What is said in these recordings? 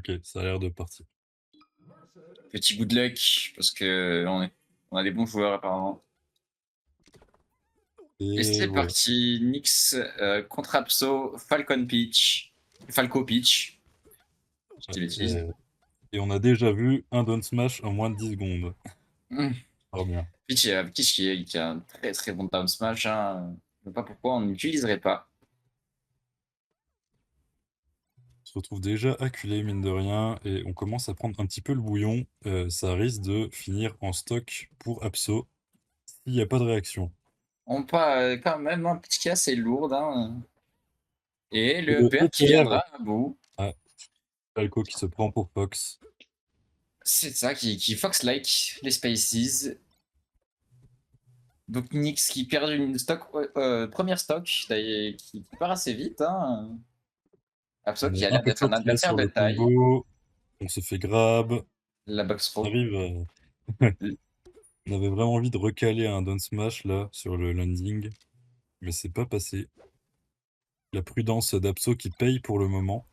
Ok, ça a l'air de partir. Petit good luck, parce que on a des bons joueurs apparemment. Et Et c'est voilà. parti, Nyx contre Apso, Falcon Pitch, Falco Pitch, je dis Ouais, bêtises. et on a déjà vu un down smash en moins de 10 secondes. Hmm. Trop bien. Pitch, qui a un très très bon down smash, hein. Je ne sais pas pourquoi on n'utiliserait pas. On se retrouve déjà acculé, mine de rien, et on commence à prendre un petit peu le bouillon. Ça risque de finir en stock pour Apso s'il n'y a pas de réaction. On pas quand même un pitch qui est assez lourd, hein. Et Et le le père qui ETR, viendra à bout. ah, Falco qui se prend pour Fox. C'est ça qui fox-like les spaces. Donc Nyx qui perd une stock, première stock, qui part assez vite, hein. Apso On qui est a un l'air peu d'être un top là adversaire sur de le taille. combo. On se fait grab. La box On pro. arrive. On avait vraiment envie de recaler un down smash là sur le landing, mais c'est pas passé. La prudence d'Apso qui paye pour le moment.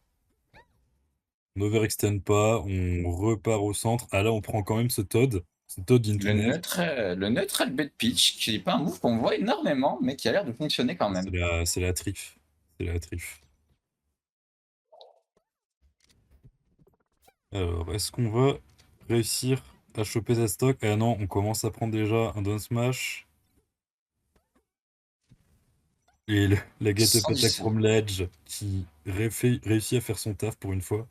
On n'overextend pas, on repart au centre. Ah là, on prend quand même ce Todd into net. Le neutral bait pitch, qui n'est pas un move qu'on voit énormément, mais qui a l'air de fonctionner quand même. C'est la trif. C'est la trif. Alors, est-ce qu'on va réussir à choper cette stock? Ah non, on commence à prendre déjà un down smash. Et la get up attack 110. from ledge qui réussit à faire son taf pour une fois.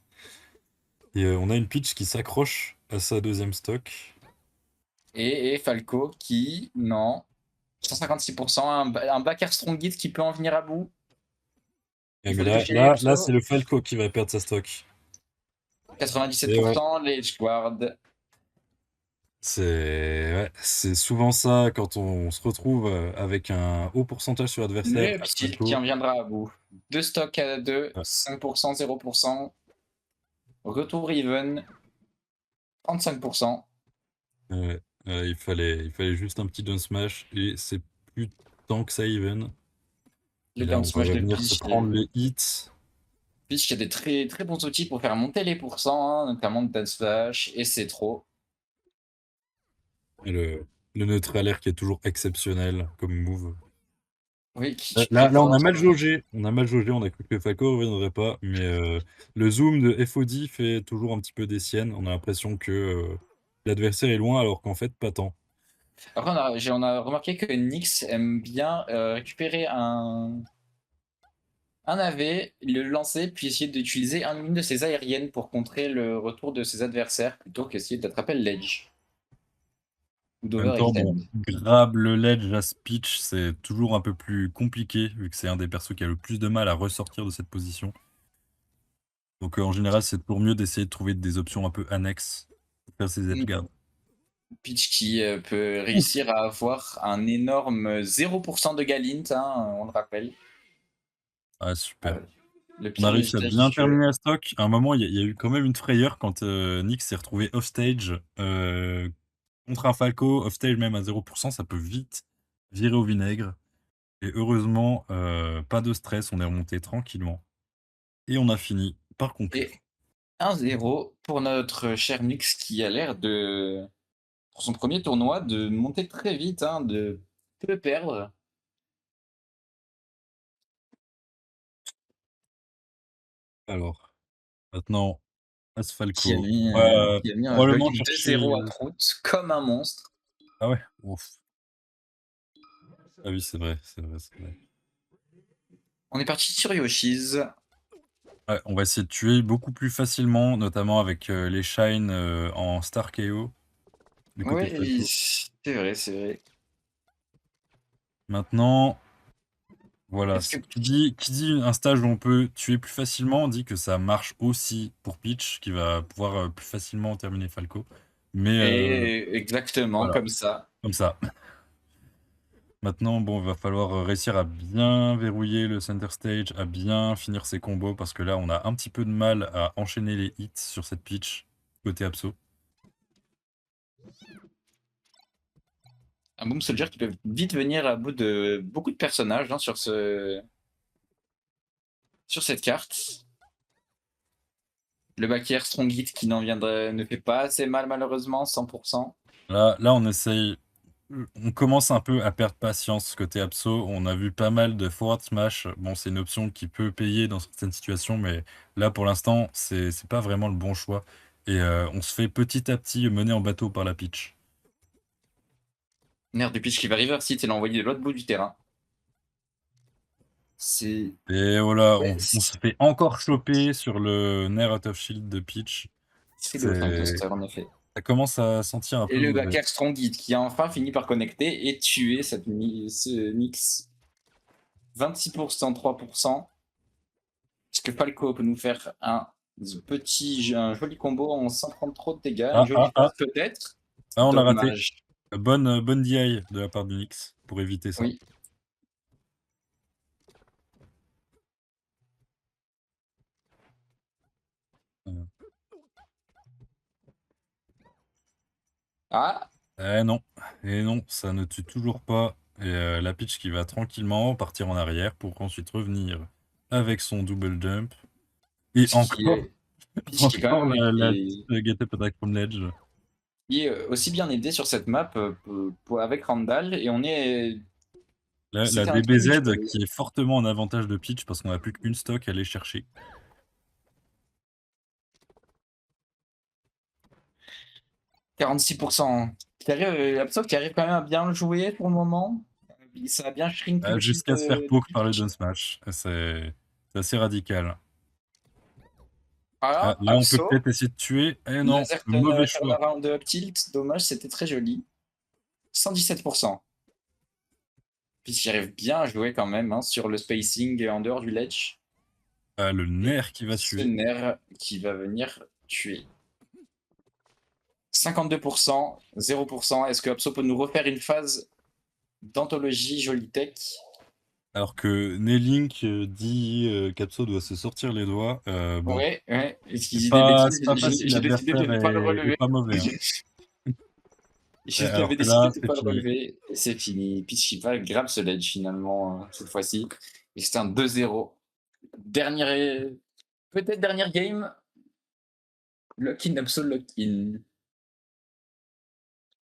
Et on a une pitch qui s'accroche à sa deuxième stock. Et Falco qui, non, 156%, un backer strong hit qui peut en venir à bout. Et Il faut mais le toucher, là c'est Apso. le Falco qui va perdre sa stock. Et ouais, 97%, les guard. c'est souvent ça quand on se retrouve avec un haut pourcentage sur l'adversaire Le à pitch qui Falco. en viendra à bout. Deux stocks à 2, Ouais, 5%, 0%. Retour even, 35%. il fallait juste un petit down smash et c'est plus tant que ça even. Et Le là, down on va smash de venir se pitch. prendre les hits. Pitch qui a des très, très bons outils pour faire monter les pourcents, hein, notamment de down smash, et c'est trop. Et le neutral air qui est toujours exceptionnel comme move. Oui, qui Là, on a prévoit. mal jaugé. On a mal jaugé, on a cru que Falco ne reviendrait pas. Mais le zoom de FOD fait toujours un petit peu des siennes. On a l'impression que l'adversaire est loin, alors qu'en fait, pas tant. Après, on a remarqué que Nyx aime bien récupérer un AV, le lancer, puis essayer d'utiliser une de ses aériennes pour contrer le retour de ses adversaires, plutôt qu'essayer d'attraper le ledge ou En même temps, bon, d'overextend. grab le ledge à speech, c'est toujours un peu plus compliqué, vu que c'est un des persos qui a le plus de mal à ressortir de cette position. Donc en général, c'est toujours mieux d'essayer de trouver des options un peu annexes pour faire ses edge guards. Pitch qui peut Ouf. réussir à avoir un énorme 0% de Galint, hein, on le rappelle. Ah, super. Euh, le On a pire réussi à résultat bien visuel. terminer la stock. À un moment, il y a eu quand même une frayeur quand Nick s'est retrouvé off-stage contre un Falco. Off-stage même à 0%, ça peut vite virer au vinaigre. Et heureusement, pas de stress, on est remonté tranquillement. Et on a fini par conclure. Et 1-0 pour notre cher Nyx qui a l'air de, pour son premier tournoi, de monter très vite, hein, de peu perdre. Alors, maintenant, Qui a Asfalco. mis, qui a mis un Probablement joli chercher. 2-0 à Trout, comme un monstre. Ah ouais? Ouf. Ah oui, c'est vrai, c'est vrai, c'est vrai. On est parti sur Yoshi's. Ouais, on va essayer de tuer beaucoup plus facilement, notamment avec les Shine en Star KO du côté de Oui, Falco. c'est vrai, c'est vrai. Maintenant, voilà, Est-ce que qui dit un stage où on peut tuer plus facilement, dit que ça marche aussi pour Peach, qui va pouvoir plus facilement terminer Falco. Mais Et exactement voilà, comme ça. comme ça. Maintenant, bon, il va falloir réussir à bien verrouiller le center stage, à bien finir ses combos, parce que là, on a un petit peu de mal à enchaîner les hits sur cette pitch, côté Apso. Un Boom Soldier qui peut vite venir à bout de beaucoup de personnages, hein, sur cette carte. Le backer Strong Hit qui ne fait pas assez mal malheureusement, 100%. Là, on essaye. On commence un peu à perdre patience côté Abso. On a vu pas mal de forward smash. Bon, c'est une option qui peut payer dans certaines situations, mais là, pour l'instant, c'est pas vraiment le bon choix. Et on se fait petit à petit mener en bateau par la pitch. Nerf du pitch qui va river seat et l'envoyer de l'autre bout du terrain. C'est. Et voilà, Ouais, on se fait encore choper sur le Nair out of shield de pitch. c'est le Time C'est Toaster en effet. Ça commence à sentir un Et peu le mauvais. backer Strong Hit qui a enfin fini par connecter et tuer ce mix. 26%, 3%. Est-ce que Falco peut nous faire un joli combo sans prendre trop de dégâts? Une jolie passe peut-être? Ah, on l'a raté. Dommage. Bonne DI de la part du Nyx pour éviter ça. Oui. Euh, Ah, non. Et non, ça ne tue toujours pas. Et la pitch qui va tranquillement partir en arrière pour ensuite revenir avec son double jump. Et Pitch qui encore, est, Pitch qui est quand encore même la get up attack from ledge. qui est aussi bien aidé sur cette map avec Randall et on est. La C'était un game DBZ joué. qui est fortement en avantage de pitch parce qu'on n'a plus qu'une stock à aller chercher. 46%. L'Absoft qui arrive quand même à bien le jouer pour le moment. Ça a bien shrink le shield Jusqu'à se faire poke par le Pitch. down smash. C'est assez radical. Voilà, Là, on peut Abso. peut-être essayer de tuer. Eh non, Lazerton mauvais choix. turnaround de up tilt. Dommage, c'était très joli. 117%. Puis arrive bien à jouer quand même sur le spacing en dehors du ledge. Le nerf qui va Ce tuer. nerf qui va venir tuer. 52%, 0%. Est-ce que Abso peut nous refaire une phase d'anthologie Jolie Tech? Alors que Nelink dit qu'Apso doit se sortir les doigts. Bon, Ouais, ouais. Si je c'est dis des pas, bêtises, c'est pas facile. j'ai décidé de L'adversaire ne pas le est relever. pas mauvais, hein. J'avais Alors que décidé là, de ne c'est pas le fini. relever. Et c'est fini. Pichiva grab ce ledge finalement cette fois-ci. Et c'était un 2-0. Peut-être dernière game. Lock-in, Absol lock-in.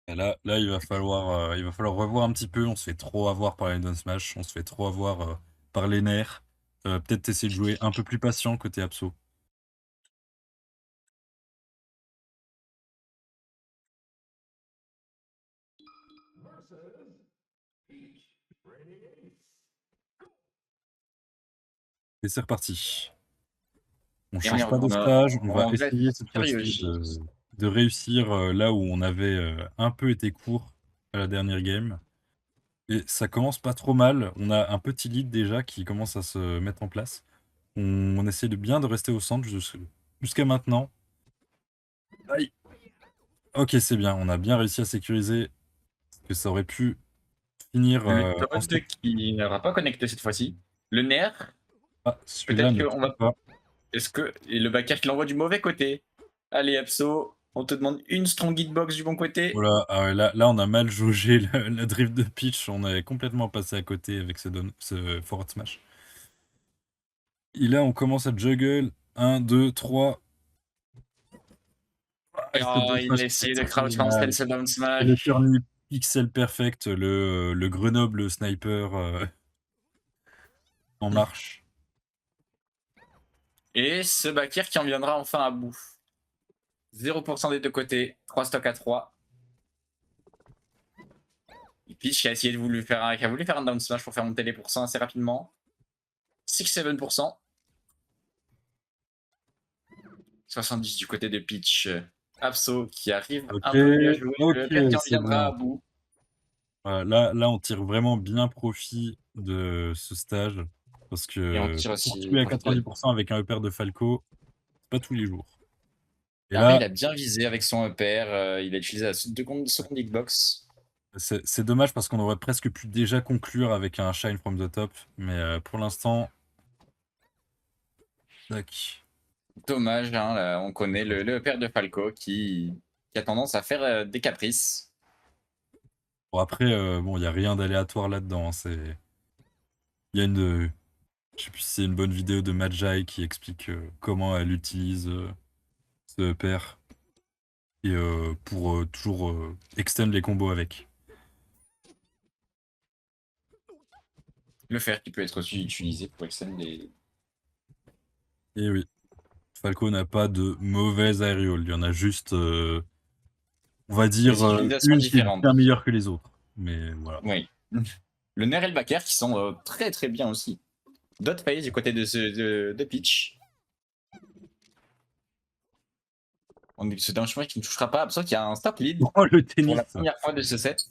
Et là, il va falloir revoir un petit peu. On se fait trop avoir par les down smash. On se fait trop avoir par les nerfs. Peut-être essayer de jouer un peu plus patient côté Apso. Et c'est reparti. On Et on y change pas de retourne. stage. On va On reste essayer cette sérieux. fois-ci de réussir là où on avait un peu été court à la dernière game. Et ça commence pas trop mal. On a un petit lead déjà qui commence à se mettre en place. On essaie de rester au centre jusqu'à maintenant. Aïe. Ok, c'est bien. On a bien réussi à sécuriser. Parce que ça aurait pu finir Le en Todd stop. qui n'aura pas connecté cette fois-ci. Le nerf. Ah, celui-là Peut-être ne qu'on tue va. pas. Est-ce que. Et le backer qui l'envoie du mauvais côté. Allez, Abso. On te demande une strong hitbox du bon côté. Voilà, ah ouais, là, on a mal jaugé la drift de pitch. On avait complètement passé à côté avec ce forward smash. Et là, on commence à juggle. 1, 2, 3. Ce Oh, down il smash a est essayé de crouch cancel exceptionnel. ce down Et le smash. turn pixel perfect, le Grenoble sniper en marche. Et ce backer qui en viendra enfin à bout. 0% des deux côtés. 3 stocks à 3. Et Peach qui a essayé qui a voulu faire un down smash pour faire monter les pourcents assez rapidement. 6-7%. 70 du côté de Peach. Abso qui arrive un peu mieux à jouer. Le père qui en C'est viendra à bien. bout. Voilà, là, on tire vraiment bien profit de ce stage. Parce Et on que tire pour aussi. tuer à 90% avec un upper de Falco, c'est pas tous les jours. Et Après, il là, a bien visé avec son upper. Il a utilisé la seconde hitbox. c'est dommage parce qu'on aurait presque pu déjà conclure avec un Shine from the top. Mais pour l'instant, tac. Dommage, hein, là, on connaît le père de Falco qui a tendance à faire des caprices. Bon, après, bon, il n'y a rien d'aléatoire là-dedans, hein. Il y a je sais plus si c'est une bonne vidéo de Majai qui explique comment elle utilise. ce pair. Et pour toujours extend les combos avec. Le fer qui peut être aussi utilisé pour extend les. Et oui, Falco n'a pas de mauvaise aériole. Il y en a juste, on va dire, Les utilisations une qui est différentes. bien meilleure que les autres. Mais voilà. Oui. Le Ner et le Baker qui sont très très bien aussi. D'autres pays du côté de Peach. C'est un chemin qui ne touchera pas. Sauf qu'il y a un stop lead Oh, le pour la tennis! première fois de ce set.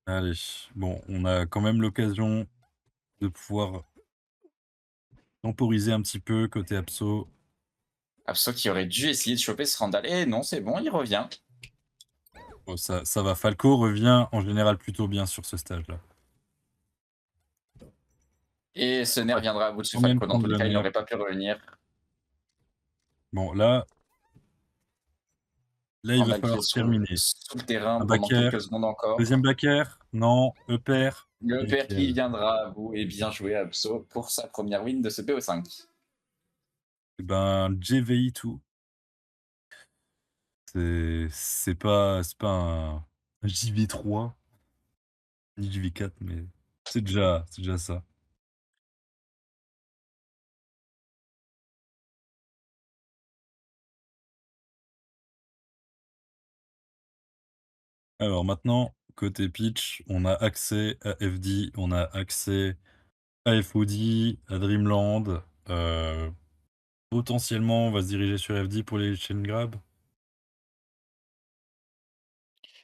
Allez, bon, on a quand même l'occasion de pouvoir temporiser un petit peu côté Abso. Abso qui aurait dû essayer de choper ce Randall. Et non, c'est bon, il revient. Bon, ça va. Falco revient en général plutôt bien sur ce stage-là. Et ce Ner viendra à bout de ce Quand même Falco. Dans prendre tous les le cas, il nerf. n'aurait pas pu revenir. Bon, là, il va Randall qui est falloir terminer. sous le terrain Un pendant backer, quelques secondes encore. deuxième backer, non, E-pair. Le père qui Nickel. viendra à bout et bien joué Abso pour sa première win de ce BO5. Eh ben, JVI2. C'est pas un JV3, ni JV4, mais c'est déjà ça. Alors maintenant, côté pitch, on a accès à FD, on a accès à FOD, à Dreamland. Potentiellement, on va se diriger sur FD pour les chain grab.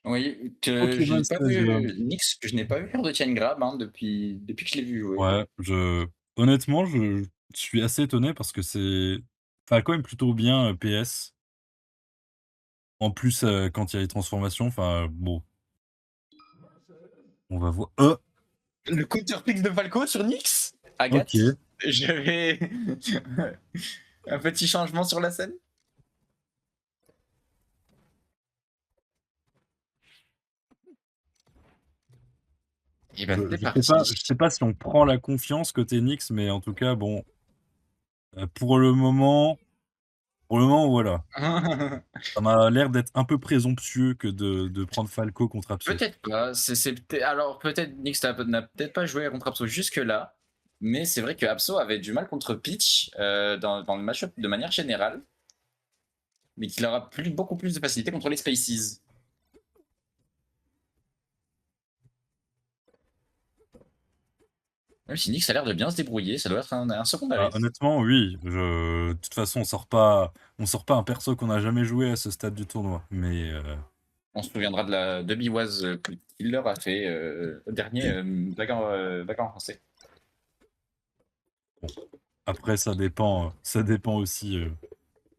Oui, que je Pokémon n'ai pas Stadium. vu Nyx, que je n'ai pas vu faire de chain grab depuis que je l'ai vu jouer. Ouais, honnêtement, je suis assez étonné parce que c'est Falco aime plutôt bien PS. En plus, quand il y a les transformations, enfin bon, on va voir. Le counterpick de Falco sur Nyx OK. Agathe, je vais. Un petit changement sur la scène. Et ben c'est parti. Je sais pas si on prend la confiance côté Nyx, mais en tout cas, bon, pour le moment, voilà. Ça m'a l'air d'être un peu présomptueux que de prendre Falco contre Abso. Peut-être pas. Alors peut-être Nyx n'a peut-être pas joué contre Abso jusque-là, mais c'est vrai que Abso avait du mal contre Peach dans le match-up de manière générale, mais qu'il aura beaucoup plus de facilité contre les Spaces. Même si Nyx a l'air de bien se débrouiller, ça doit être un Ah, secondaire. honnêtement, oui, de toute façon, on sort pas un perso qu'on n'a jamais joué à ce stade du tournoi, mais On se souviendra de la de Biwaz que Killer a fait au dernier Bagarre en français. bon, après ça dépend aussi, il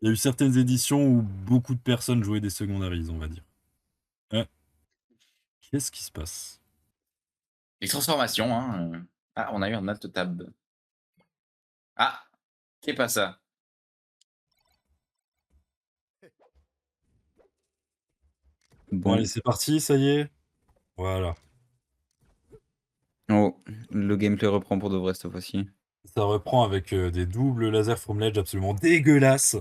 y a eu certaines éditions où beaucoup de personnes jouaient des secondaries, on va dire. Qu'est-ce qui se passe? Les transformations, hein. Ah, on a eu un alt tab. Ah, c'est pas ça. Bon Bon. allez, c'est parti, ça y est? Voilà. Oh, le gameplay reprend pour de vrai cette fois-ci. Ça reprend avec, des doubles laser from ledge absolument dégueulasses.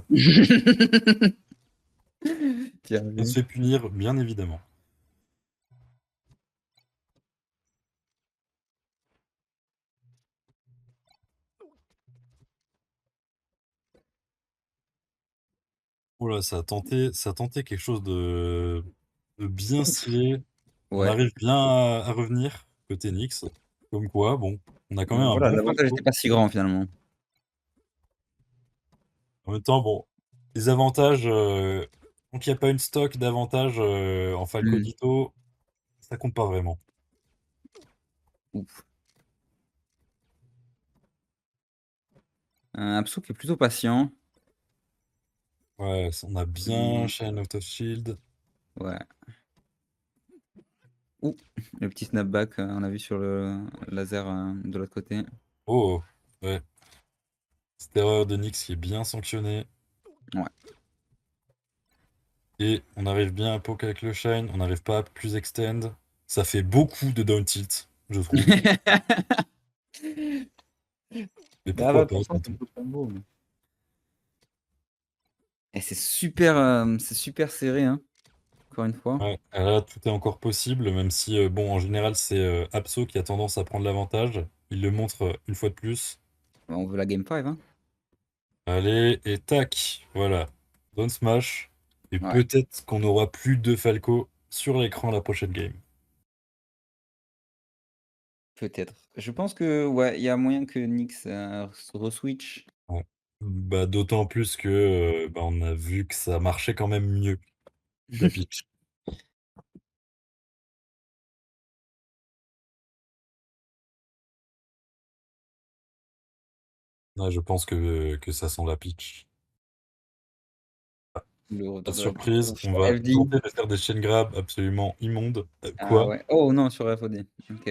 Tiens, On se fait punir, bien évidemment. Oh là, ça a tenté quelque chose de bien stylé. On ouais. arrive bien à revenir côté Nyx. Comme quoi, bon, on a quand même un Voilà, bon l'avantage Falco. n'était pas si grand finalement. En même temps, bon, les avantages, donc il y a pas une stock d'avantages, en Falco Hmm. Ditto, ça compte pas vraiment. Ouf. Un Abso qui est plutôt patient. Ouais, on a bien Shine Out of Shield. Ouais. Ouh, le petit snapback, on a vu sur le laser de l'autre côté. Oh! Ouais, cette erreur de Nyx qui est bien sanctionnée. Ouais. Et on arrive bien à poke avec le Shine, on n'arrive pas à plus extend. Ça fait beaucoup de down tilt, je trouve. Mais Ah pourquoi bah pas, pour ça, après c'est tout. un peu combo. Et c'est super serré, hein, encore une fois. Ouais, là, tout est encore possible, même si, bon, en général, c'est Apso qui a tendance à prendre l'avantage. Il le montre une fois de plus. Bah, on veut la game 5, hein. Allez, et tac, voilà. Down smash. Et Ouais, peut-être qu'on n'aura plus de Falco sur l'écran la prochaine game. peut-être. Je pense que ouais, il y a moyen que Nyx, re-switch. Ouais. Bah, d'autant plus que bah, on a vu que ça marchait quand même mieux, la pitch. Ouais, je pense que ça sent la pitch. Le Pas retour de de la surprise, on sur va FD. tenter de faire des chain grabs absolument immondes. Ah Quoi? ouais. Oh non, sur FOD. OK.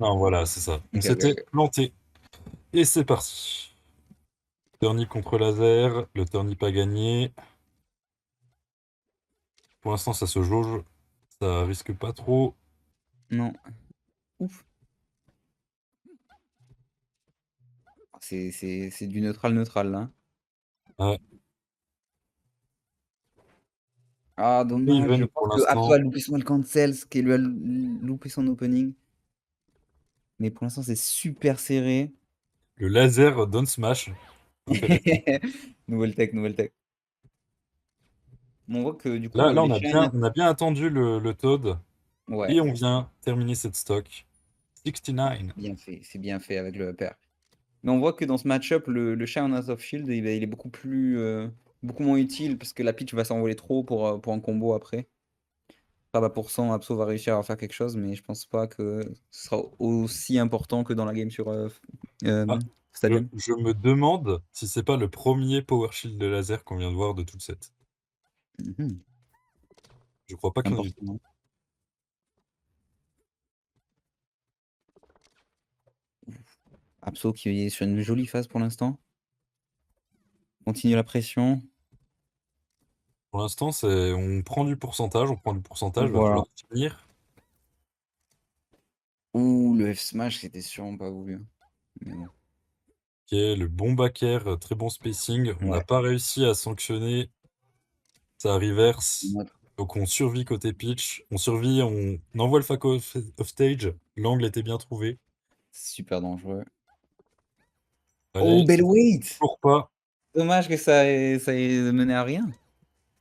Non, voilà, c'est ça. On OK, OK, s'était OK. planté. Et c'est parti. Turnip contre laser, le turnip a gagné. Pour l'instant, ça se jauge. Ça risque pas trop. Non. Ouf. C'est du neutral, là. Ouais. Ah dommage, je Even pense pour que Apso a l'instant. loupé son cancel, qui lui a loupé son opening. Mais pour l'instant, c'est super serré. Le laser down smash. Intéressant. Nouvelle tech, nouvelle tech. On voit que du coup, Là, les chaînes. on a bien attendu le Toad. Ouais, Et on vient terminer cette stock. 69. c'est bien fait avec le pair. Mais on voit que dans ce match-up, le Shine Out of Shield, il est beaucoup plus, beaucoup moins utile parce que la pitch va s'envoler trop pour un combo après. Par bas pour cent, Apso va réussir à faire quelque chose, mais je pense pas que ce sera aussi important que dans la game sur Ah, Stadium. je me demande si c'est pas le premier Power Shield de laser qu'on vient de voir de tout le set. Mhm. Je crois pas qu'il y en ait eu. Important. Apso qui est sur une jolie phase pour l'instant. Continue la pression. Pour l'instant, c'est on prend du pourcentage, va Voilà. falloir finir. Ouh, le F smash, c'était sûrement pas voulu, hein. Mais bon. Ok, le bon back air, très bon spacing. On n'a Ouais. pas réussi à sanctionner sa reverse. Notre- Donc on survit côté pitch. On survit, on envoie le Faco off stage. L'angle était bien trouvé. Super dangereux. Oh, Allez, belle wait! toujours pas. Dommage que ça ait mené à rien.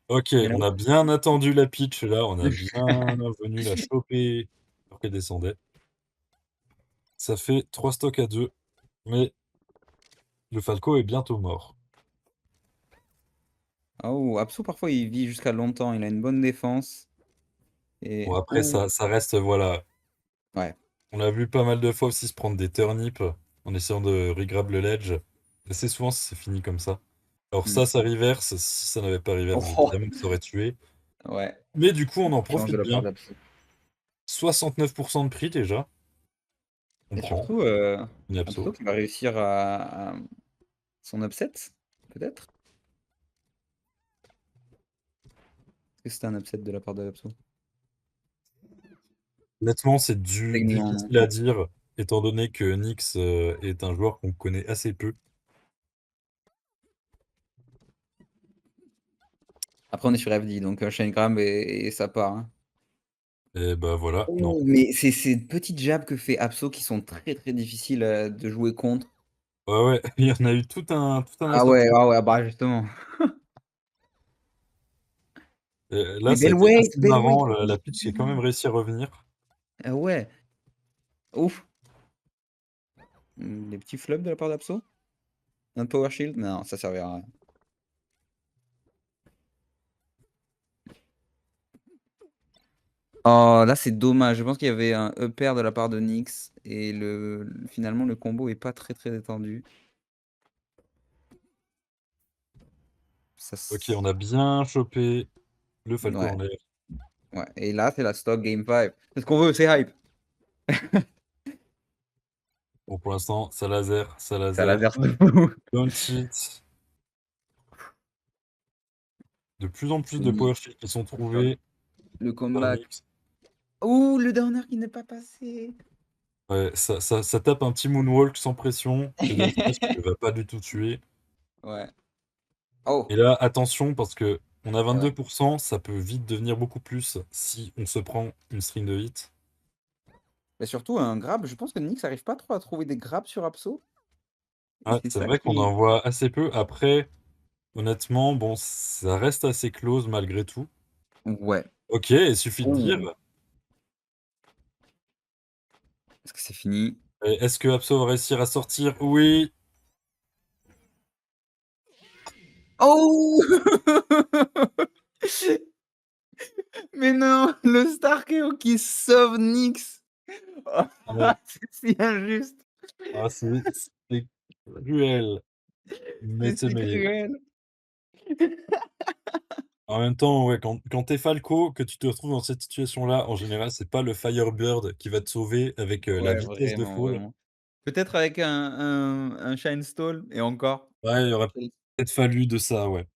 Ok, Mais là, on a bien attendu la pitch là. On a bien venu la choper alors qu'elle descendait. Ça fait 3 stocks à 2. Mais le Falco est bientôt mort. oh, Apsu, parfois, il vit jusqu'à longtemps. Il a une bonne défense. Bon, Et. après, Ouh. ça reste, voilà. Ouais. On l'a vu pas mal de fois aussi se prendre des turnips en essayant de regrab le ledge. Assez souvent, c'est fini comme ça. Alors Hmm. ça reverse. Si ça n'avait pas reverse, Oh, évidemment que ça aurait tué. ouais. Mais du coup, on en Chance de profite la part bien. d'Apsu. 69% de prix déjà. On Et prend. surtout, Une Apsu abso. qui va réussir à son upset, peut-être? Est-ce que c'était un upset de la part de Apsu? Honnêtement, c'est Techniquement, non. difficile à dire, étant donné que Nyx est un joueur qu'on connaît assez peu. Après, on est sur FD, donc Shane Graham et ça part, hein. Et bah voilà, non. Oh, mais c'est ces petites jabs que fait Apso qui sont très très difficiles de jouer contre. Ouais, ouais, il y en a eu tout un assortiment. Ah ouais, bah justement. Là, Mais ça a été assez belle marrant. weight, La pitch qui a quand même réussi à revenir. ah ouais, ouf. Des petits flubs de la part d'Apso? Un power shield? Non, ça servira à rien. Oh, là c'est dommage. Je pense qu'il y avait un upper de la part de Nyx et finalement le combo est pas très très détendu. Ça, Ok, on a bien chopé le Falco ouais, en l'air. ouais. Et là c'est la stock game 5. C'est ce qu'on veut, c'est hype. Bon, pour l'instant, ça laser, ça Ça laser. laser de fou. Don't cheat. De plus en plus de Oui, power shields qui sont faut faire trouvés le par comeback. Nyx. Ouh, le downer qui n'est pas passé. Ouais, ça tape un petit moonwalk sans pression. Et Dunsmash qui ne va pas du tout tuer. Ouais. Oh! Et là, attention, parce que on a Eh ouais. 22%, ça peut vite devenir beaucoup plus si on se prend une string de hits. Mais surtout un grab, je pense que Nyx arrive pas trop à trouver des grabs sur Abso et Ouais, c'est c'est ça vrai qu'on qui en voit assez peu. Après, honnêtement, bon, ça reste assez close malgré tout. ouais. OK, il suffit de dire. Oh! Est-ce que c'est fini? Et est-ce que Abso va réussir à sortir? Oui! Oh! Mais non! Le Starkeo qui sauve Nyx! Oh, Ouais. c'est si injuste! Ah, c'est cruel, mais C'est c'est si mérité. cruel! En même temps, ouais, quand tu es Falco, que tu te retrouves dans cette situation-là, en général, c'est pas le Firebird qui va te sauver avec, la Ouais, vitesse de vraiment, fall. vraiment. Peut-être avec un Shine Stall et encore. Ouais, il aurait Quel peut-être fallu de ça, ouais.